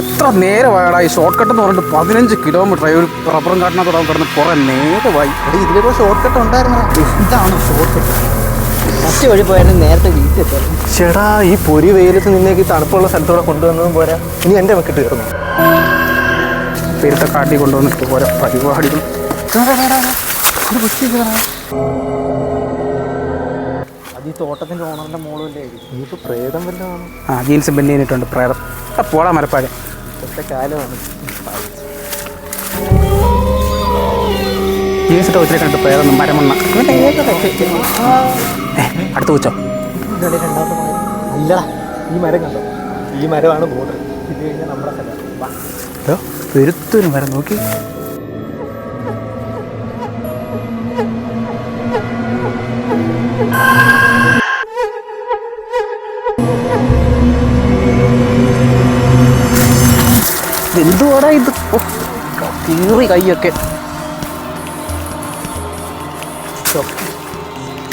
എത്ര നേരമായടാ ഈ short cut എന്ന് പറഞ്ഞിട്ട് 15 കിലോമീറ്റർ ഒരു റബ്ബറും കാട്ടിനകത്തോടെ കിടന്ന് കുറേ നേരമായി. ഇതിലൊരു ഷോർട്ട് കട്ട് ഉണ്ടായിരുന്നു. ഇതാണ് ഷോർട്ട് കട്ട്. ഫസ്റ്റ് വഴി പോയാലും നേരത്തെ വീട്ടിൽ. ചേടാ ഈ പൊരി വെയിലത്ത് നിന്നേക്ക് തണുപ്പുള്ള സ്ഥലത്തോടെ കൊണ്ടുവന്നതും പോരാ, ഇനി എൻ്റെ വെക്കിട്ട് കയറുന്നു. പെരുത്ത കാട്ടി കൊണ്ടുവന്നിട്ട് ഓരോ പരിപാടികൾ. അത് ഈ തോട്ടത്തിൻ്റെ ഓണറിൻ്റെ മോളുമല്ലേ ആയിരിക്കും. ഇനിയിപ്പോൾ പ്രേതം വല്ലതാണ്. ജീൻസും പെണ്ണിനിട്ടുണ്ട് പ്രേതം. പോടാ മരപ്പാഴം ഒറ്റ കാലമാണ്. ജീൻസ് ഇട്ട് ഒത്തിരി കണ്ടിട്ട് പ്രേതം മരമണ്ണ അടുത്ത് വെച്ചോ. അല്ലടാ, ഈ മരം കണ്ടോ? ഈ മരമാണ് ബോർഡർ. ഇത് കഴിഞ്ഞാൽ നമ്മുടെ സ്ഥലം. പെരുത്തൊരു മരം നോക്കി. എന്തുവാടാ ഇത്? കീറി കൈയൊക്കെ.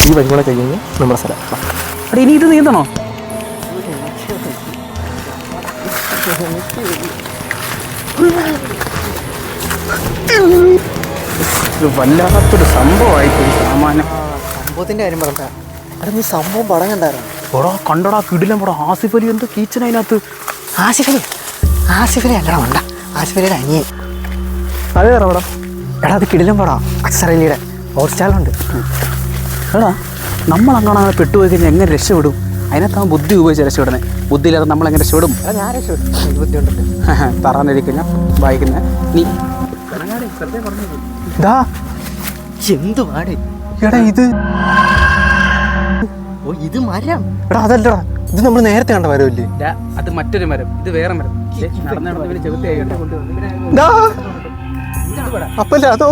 ഈ വഴി കൂടെ കഴിഞ്ഞ് നമ്മുടെ സ്ഥലം. അവിടെ ഇനി ഇത് നീന്തണോ? ഇത് വല്ലാത്തൊരു സംഭവമായിപ്പോയി. സാമാന്യം സംഭവത്തിൻ്റെ കാര്യം പറഞ്ഞ അവിടെ നീ സംഭവം പടം കണ്ടായിരുന്നു. ഓടാ കണ്ടോടാ കിടിലം പടം. ആസിഫ് അലി എന്തോ കീച്ചൻ അതിനകത്ത്. ആസിഫ് അലി അല്ലടാ ഉണ്ട. ആസിഫ് അലിയുടെ അനിയൻ. അതേ പടം. എടാ അത് കിടിലം പടം. അക്സർ അലിയുടെ ഹോട്ട്സ്റ്റാറിലുണ്ട്. എടാ നമ്മളങ്ങനെ പെട്ടുപോയി കഴിഞ്ഞാൽ എങ്ങനെ രക്ഷപ്പെടും? അതിനകത്ത് ബുദ്ധി ഉപയോഗിച്ച് രക്ഷപ്പെടുന്നത്. ബുദ്ധിയില്ലാതെ നമ്മളെങ്ങനെ രക്ഷപ്പെടും? ഞാൻ രക്ഷപ്പെടും. ബുദ്ധി ഉണ്ടല്ലോ. തറാന്നിരിക്കുന്ന വായിക്കുന്ന നീ എന്ത് പാട്. എടാ ഇത് ഇത് മരം. എടാ അതല്ലടാ, ഇത് നമ്മൾ നേരത്തെ കണ്ട മരമല്ലേ? അത് മറ്റൊരു മരം, ഇത് വേറെ മരം. അപ്പല്ലേ അതോ?